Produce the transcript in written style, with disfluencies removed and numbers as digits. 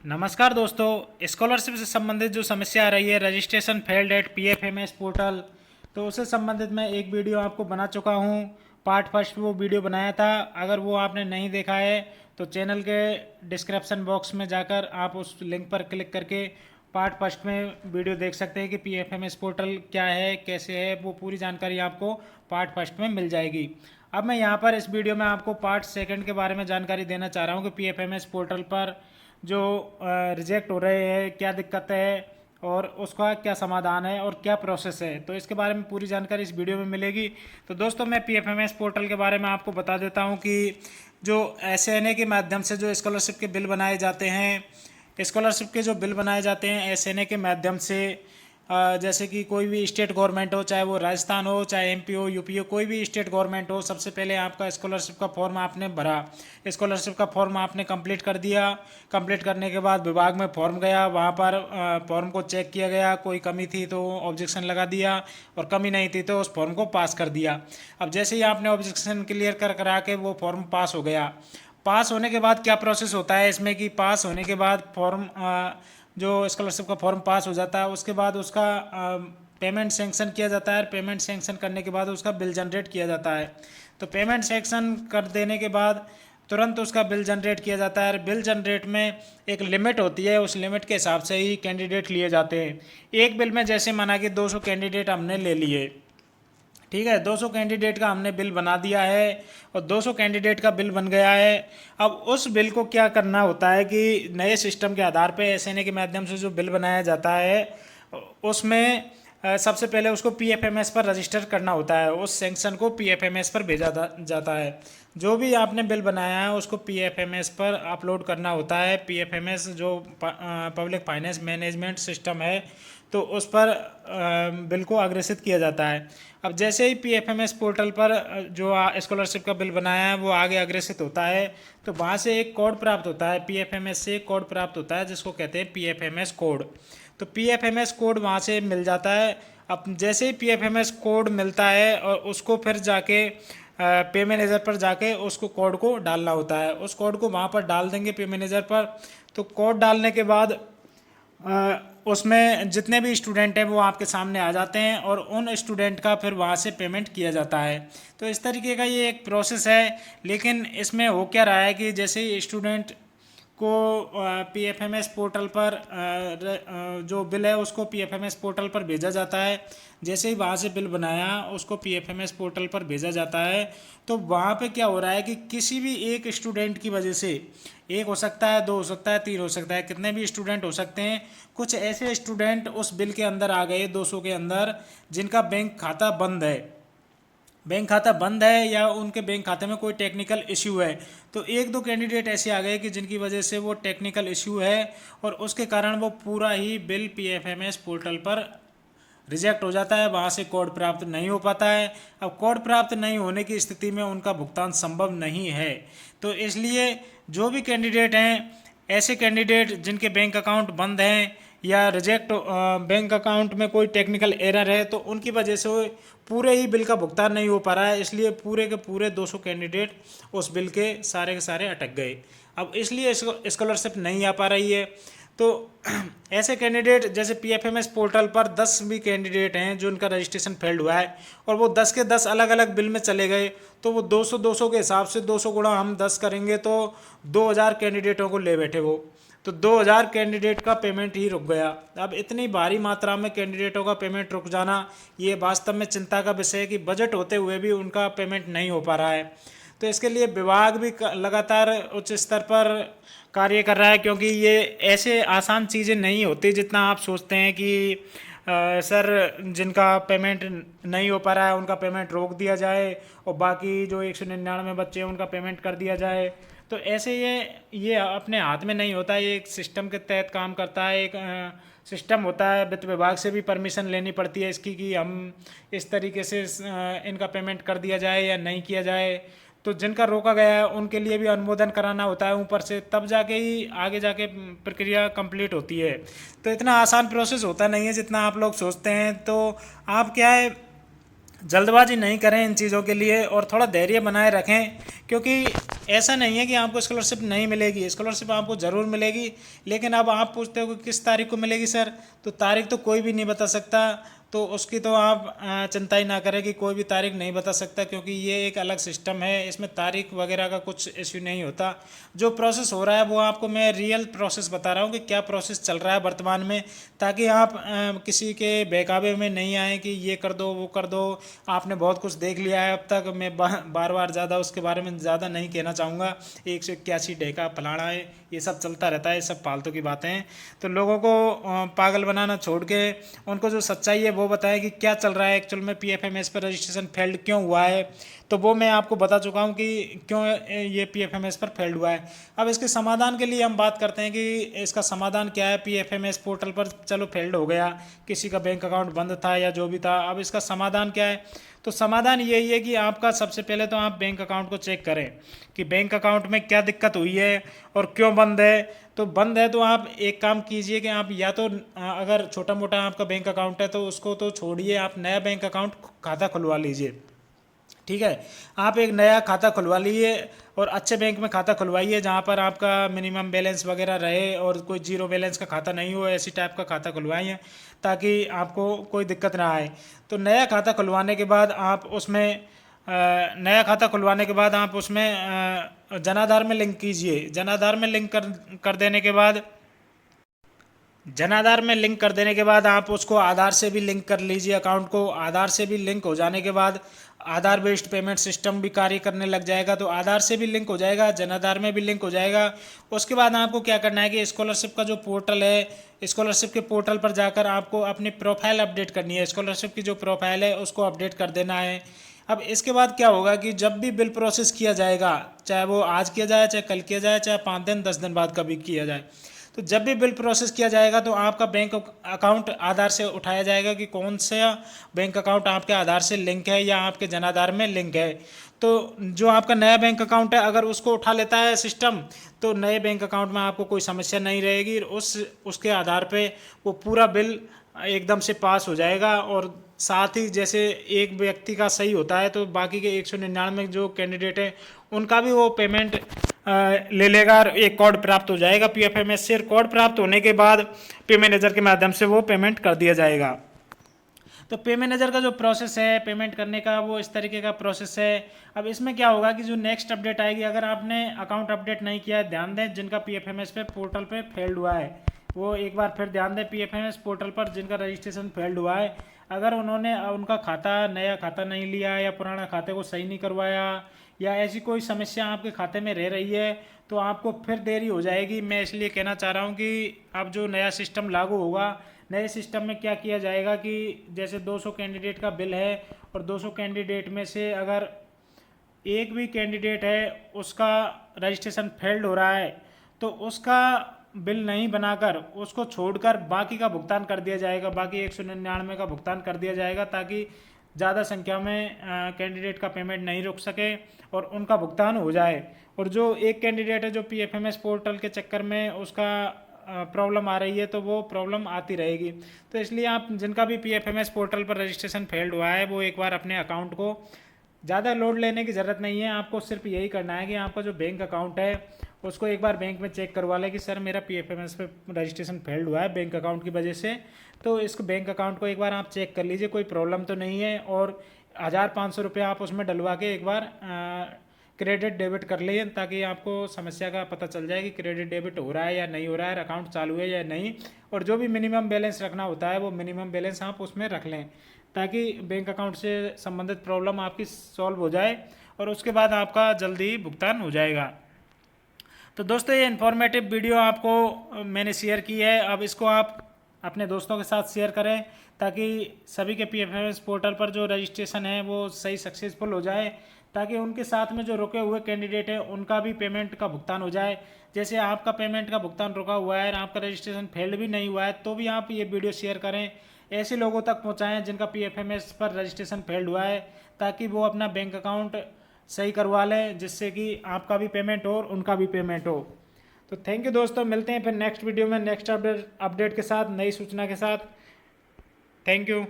नमस्कार दोस्तों, स्कॉलरशिप से संबंधित जो समस्या आ रही है registration failed at PFMS portal, तो उससे संबंधित मैं एक वीडियो आपको बना चुका हूँ। पार्ट फर्स्ट वो वीडियो बनाया था। अगर वो आपने नहीं देखा है तो चैनल के डिस्क्रिप्शन बॉक्स में जाकर आप उस लिंक पर क्लिक करके पार्ट फर्स्ट में वीडियो देख सकते हैं कि पीएफएमएस पोर्टल क्या है, कैसे है। वो पूरी जानकारी आपको पार्ट फर्स्ट में मिल जाएगी। अब मैं यहाँ पर इस वीडियो में आपको पार्ट सेकंड के बारे में जानकारी देना चाह रहा हूँ कि पीएफएमएस पोर्टल पर जो रिजेक्ट हो रहे हैं क्या दिक्कत है और उसका क्या समाधान है और क्या प्रोसेस है, तो इसके बारे में पूरी जानकारी इस वीडियो में मिलेगी। तो दोस्तों, मैं पीएफएमएस पोर्टल के बारे में आपको बता देता हूं कि जो एसएनए के माध्यम से जो स्कॉलरशिप के बिल बनाए जाते हैं, स्कॉलरशिप के जो बिल बनाए जाते हैं एसएनए के माध्यम से, जैसे कि कोई भी स्टेट गवर्नमेंट हो, चाहे वो राजस्थान हो, चाहे एमपी हो, यूपी हो, कोई भी स्टेट गवर्नमेंट हो, सबसे पहले आपका स्कॉलरशिप का फॉर्म आपने भरा। स्कॉलरशिप का फॉर्म आपने कंप्लीट कर दिया। कंप्लीट करने के बाद विभाग में फॉर्म गया, वहाँ पर फॉर्म को चेक किया गया। कोई कमी थी तो ऑब्जेक्शन लगा दिया और कमी नहीं थी तो उस फॉर्म को पास कर दिया। अब जैसे ही आपने ऑब्जेक्शन क्लियर करा के वो फॉर्म पास हो गया। पास होने के बाद क्या प्रोसेस होता है इसमें कि पास होने के बाद फॉर्म जो स्कॉलरशिप का फॉर्म पास हो जाता है, उसके बाद उसका पेमेंट सेंक्शन किया जाता है। पेमेंट सेंक्शन करने के बाद उसका बिल जनरेट किया जाता है। तो पेमेंट सेंक्शन कर देने के बाद तुरंत उसका बिल जनरेट किया जाता है। बिल जनरेट में एक लिमिट होती है, उस लिमिट के हिसाब से ही कैंडिडेट लिए जाते हैं। एक बिल में जैसे माना कि 200 कैंडिडेट हमने ले लिए, ठीक है, 200 कैंडिडेट का हमने बिल बना दिया है और 200 कैंडिडेट का बिल बन गया है। अब उस बिल को क्या करना होता है कि नए सिस्टम के आधार पे एसएनए के माध्यम से जो बिल बनाया जाता है उसमें सबसे पहले उसको पीएफएमएस पर रजिस्टर करना होता है। उस सेंक्शन को पीएफएमएस पर भेजा जाता है। जो भी आपने बिल बनाया है उसको पीएफएमएस पर अपलोड करना होता है। पीएफएमएस जो पब्लिक फाइनेंस मैनेजमेंट सिस्टम है, तो उस पर बिल को अग्रेसित किया जाता है। अब जैसे ही पीएफएमएस पोर्टल पर जो स्कॉलरशिप का बिल बनाया है वो आगे अग्रेसित होता है, तो वहाँ से एक कोड प्राप्त होता है। पीएफएमएस से एक कोड प्राप्त होता है जिसको कहते हैं पीएफएमएस कोड। तो पीएफएमएस कोड वहाँ से मिल जाता है। अब जैसे ही पीएफएमएस कोड मिलता है और उसको फिर जाके पे मैनेजर पर जाके उसको कोड को डालना होता है। उस कोड को वहाँ पर डाल देंगे पे मैनेजर पर। तो कोड डालने के बाद उसमें जितने भी स्टूडेंट हैं वो आपके सामने आ जाते हैं और उन स्टूडेंट का फिर वहाँ से पेमेंट किया जाता है। तो इस तरीके का ये एक प्रोसेस है। लेकिन इसमें हो क्या रहा है कि जैसे ही स्टूडेंट को पीएफएमएस पोर्टल पर जो बिल है उसको पीएफएमएस पोर्टल पर भेजा जाता है। जैसे ही वहाँ से बिल बनाया उसको पीएफएमएस पोर्टल पर भेजा जाता है, तो वहाँ पे क्या हो रहा है कि किसी भी एक स्टूडेंट की वजह से, एक हो सकता है, दो हो सकता है, तीन हो सकता है, कितने भी स्टूडेंट हो सकते हैं, कुछ ऐसे स्टूडेंट उस बिल के अंदर आ गए 200 के अंदर जिनका बैंक खाता बंद है। बैंक खाता बंद है या उनके बैंक खाते में कोई टेक्निकल इश्यू है। तो एक दो कैंडिडेट ऐसे आ गए कि जिनकी वजह से वो टेक्निकल इश्यू है और उसके कारण वो पूरा ही बिल पीएफएमएस पोर्टल पर रिजेक्ट हो जाता है। वहाँ से कोड प्राप्त नहीं हो पाता है। अब कोड प्राप्त नहीं होने की स्थिति में उनका भुगतान संभव नहीं है। तो इसलिए जो भी कैंडिडेट हैं, ऐसे कैंडिडेट जिनके बैंक अकाउंट बंद हैं या रिजेक्ट बैंक अकाउंट में कोई टेक्निकल एरर है, तो उनकी वजह से पूरे ही बिल का भुगतान नहीं हो पा रहा है। इसलिए पूरे के पूरे 200 कैंडिडेट उस बिल के सारे अटक गए। अब इसलिए स्कॉलरशिप नहीं आ पा रही है। तो ऐसे कैंडिडेट जैसे पीएफएमएस पोर्टल पर 10 भी कैंडिडेट हैं जो उनका रजिस्ट्रेशन फेल्ड हुआ है और वो 10 के 10 अलग अलग बिल में चले गए, तो वो 200 के हिसाब से 200 गुणा हम 10 करेंगे तो 2000 कैंडिडेटों को ले बैठे वो। तो 2000 कैंडिडेट का पेमेंट ही रुक गया। अब इतनी भारी मात्रा में कैंडिडेटों का पेमेंट रुक जाना ये वास्तव में चिंता का विषय है कि बजट होते हुए भी उनका पेमेंट नहीं हो पा रहा है। तो इसके लिए विभाग भी लगातार उच्च स्तर पर कार्य कर रहा है, क्योंकि ये ऐसे आसान चीज़ें नहीं होती जितना आप सोचते हैं कि सर जिनका पेमेंट नहीं हो पा रहा है उनका पेमेंट रोक दिया जाए और बाकी जो 199 बच्चे हैं उनका पेमेंट कर दिया जाए। तो ऐसे ये अपने हाथ में नहीं होता। ये एक सिस्टम के तहत काम करता है। एक सिस्टम होता है, वित्त विभाग से भी परमिशन लेनी पड़ती है इसकी कि हम इस तरीके से इनका पेमेंट कर दिया जाए या नहीं किया जाए। तो जिनका रोका गया है उनके लिए भी अनुमोदन कराना होता है ऊपर से, तब जाके ही आगे जाके प्रक्रिया कंप्लीट होती है। तो इतना आसान प्रोसेस होता नहीं है जितना आप लोग सोचते हैं। तो आप क्या है, जल्दबाजी नहीं करें इन चीज़ों के लिए और थोड़ा धैर्य बनाए रखें, क्योंकि ऐसा नहीं है कि आपको स्कॉलरशिप नहीं मिलेगी, स्कॉलरशिप आपको ज़रूर मिलेगी। लेकिन अब आप पूछते हो कि किस तारीख को मिलेगी सर, तो तारीख तो कोई भी नहीं बता सकता, तो उसकी तो आप चिंता ही ना करें कि कोई भी तारीख नहीं बता सकता, क्योंकि ये एक अलग सिस्टम है, इसमें तारीख वगैरह का कुछ इश्यू नहीं होता। जो प्रोसेस हो रहा है वो आपको मैं रियल प्रोसेस बता रहा हूँ कि क्या प्रोसेस चल रहा है वर्तमान में, ताकि आप किसी के बहकावे में नहीं आए कि ये कर दो वो कर दो। आपने बहुत कुछ देख लिया है अब तक, मैं बार बार ज़्यादा उसके बारे में ज़्यादा नहीं कहना चाहूँगा। 181 डेका फलाना है, ये सब चलता रहता है, ये सब फालतू की बातें हैं। तो लोगों को पागल बनाना छोड़ के उनको जो सच्चाई है वो बताएं कि क्या चल रहा है एक्चुअल में, पीएफएमएस पर रजिस्ट्रेशन फेल्ड क्यों हुआ है। तो वो मैं आपको बता चुका हूँ कि क्यों ये पीएफएमएस पर फेल्ड हुआ है। अब इसके समाधान के लिए हम बात करते हैं कि इसका समाधान क्या है। पीएफएमएस पोर्टल पर चलो फेल्ड हो गया, किसी का बैंक अकाउंट बंद था या जो भी था, अब इसका समाधान क्या है। तो समाधान यही है कि आपका सबसे पहले तो आप बैंक अकाउंट को चेक करें कि बैंक अकाउंट में क्या दिक्कत हुई है और क्यों बंद है। तो बंद है तो आप एक काम कीजिए कि आप या तो अगर छोटा मोटा आपका बैंक अकाउंट है तो उसको तो छोड़िए, आप नया बैंक अकाउंट खाता खुलवा लीजिए। ठीक है, आप एक नया खाता खुलवा लीजिए और अच्छे बैंक में खाता खुलवाइए जहाँ पर आपका मिनिमम बैलेंस वगैरह रहे और कोई जीरो बैलेंस का खाता नहीं हो, ऐसी टाइप का खाता खुलवाइए ताकि आपको कोई दिक्कत ना आए। तो नया खाता खुलवाने के बाद आप उसमें जनाधार में लिंक कीजिए। जनाधार में लिंक कर देने के बाद जनाधार में लिंक कर देने के बाद आप उसको आधार से भी लिंक कर लीजिए अकाउंट को। आधार से भी लिंक हो जाने के बाद आधार बेस्ड पेमेंट सिस्टम भी कार्य करने लग जाएगा। तो आधार से भी लिंक हो जाएगा, जनाधार में भी लिंक हो जाएगा। उसके बाद आपको क्या करना है कि स्कॉलरशिप का जो पोर्टल है, स्कॉलरशिप के पोर्टल पर जाकर आपको अपनी प्रोफाइल अपडेट करनी है। स्कॉलरशिप की जो प्रोफाइल है उसको अपडेट कर देना है। अब इसके बाद क्या होगा कि जब भी बिल प्रोसेस किया जाएगा, चाहे वो आज किया जाए, चाहे कल किया जाए, चाहे 5 दिन 10 दिन बाद कभी किया जाए, तो जब भी बिल प्रोसेस किया जाएगा तो आपका बैंक अकाउंट आधार से उठाया जाएगा कि कौन सा बैंक अकाउंट आपके आधार से लिंक है या आपके जनाधार में लिंक है। तो जो आपका नया बैंक अकाउंट है अगर उसको उठा लेता है सिस्टम, तो नए बैंक अकाउंट में आपको कोई समस्या नहीं रहेगी। उसके आधार पे वो पूरा बिल एकदम से पास हो जाएगा। और साथ ही जैसे एक व्यक्ति का सही होता है तो बाकी के 199 जो कैंडिडेट हैं उनका भी वो पेमेंट ले लेगा और एक कोड प्राप्त हो जाएगा पीएफएमएस से। कोड प्राप्त होने के बाद पे मैनेजर के माध्यम से वो पेमेंट कर दिया जाएगा। तो पे मैनेजर का जो प्रोसेस है पेमेंट करने का वो इस तरीके का प्रोसेस है। अब इसमें क्या होगा कि जो नेक्स्ट अपडेट आएगी, अगर आपने अकाउंट अपडेट नहीं किया है, ध्यान दें जिनका पीएफएमएस पे पोर्टल पे फेल्ड हुआ है वो एक बार फिर ध्यान दें। पीएफएमएस पोर्टल पर जिनका रजिस्ट्रेशन फेल्ड हुआ है, अगर उन्होंने उनका खाता नया खाता नहीं लिया या पुराना खाते को सही नहीं करवाया या ऐसी कोई समस्या आपके खाते में रह रही है तो आपको फिर देरी हो जाएगी। मैं इसलिए कहना चाह रहा हूँ कि अब जो नया सिस्टम लागू होगा, नए सिस्टम में क्या किया जाएगा कि जैसे 200 कैंडिडेट का बिल है और 200 कैंडिडेट में से अगर एक भी कैंडिडेट है उसका रजिस्ट्रेशन फेल्ड हो रहा है तो उसका बिल नहीं बनाकर उसको छोड़कर बाकी का भुगतान कर दिया जाएगा, बाकी 199 का भुगतान कर दिया जाएगा ताकि ज़्यादा संख्या में कैंडिडेट का पेमेंट नहीं रुक सके और उनका भुगतान हो जाए। और जो एक कैंडिडेट है जो पीएफएमएस पोर्टल के चक्कर में उसका प्रॉब्लम आ रही है तो वो प्रॉब्लम आती रहेगी। तो इसलिए आप जिनका भी पीएफएमएस पोर्टल पर रजिस्ट्रेशन फेल्ड हुआ है वो एक बार अपने अकाउंट को, ज़्यादा लोड लेने की ज़रूरत नहीं है, आपको सिर्फ यही करना है कि आपका जो बैंक अकाउंट है उसको एक बार बैंक में चेक करवा लें कि सर मेरा पीएफएमएस पे रजिस्ट्रेशन फेल्ड हुआ है बैंक अकाउंट की वजह से। तो इस बैंक अकाउंट को एक बार आप चेक कर लीजिए, कोई प्रॉब्लम तो नहीं है। और 1500 रुपये आप उसमें डलवा के एक बार क्रेडिट डेबिट कर लीजिए ताकि आपको समस्या का पता चल जाए कि क्रेडिट डेबिट हो रहा है या नहीं हो रहा है, अकाउंट चालू है या नहीं। और जो भी मिनिमम बैलेंस रखना होता है वो मिनिमम बैलेंस आप उसमें रख लें ताकि बैंक अकाउंट से संबंधित प्रॉब्लम आपकी सॉल्व हो जाए और उसके बाद आपका जल्दी भुगतान हो जाएगा। तो दोस्तों ये इन्फॉर्मेटिव वीडियो आपको मैंने शेयर की है, अब इसको आप अपने दोस्तों के साथ शेयर करें ताकि सभी के पीएफएमएस पोर्टल पर जो रजिस्ट्रेशन है वो सही सक्सेसफुल हो जाए, ताकि उनके साथ में जो रुके हुए कैंडिडेट हैं उनका भी पेमेंट का भुगतान हो जाए। जैसे आपका पेमेंट का भुगतान रुका हुआ है और आपका रजिस्ट्रेशन फेल्ड भी नहीं हुआ है तो भी आप ये वीडियो शेयर करें, ऐसे लोगों तक पहुँचाएँ जिनका पीएफएमएस पर रजिस्ट्रेशन फेल्ड हुआ है ताकि वो अपना बैंक अकाउंट सही करवा लें जिससे कि आपका भी पेमेंट हो और उनका भी पेमेंट हो। तो थैंक यू दोस्तों, मिलते हैं फिर नेक्स्ट वीडियो में नेक्स्ट अपडेट के साथ, नई सूचना के साथ। Thank you.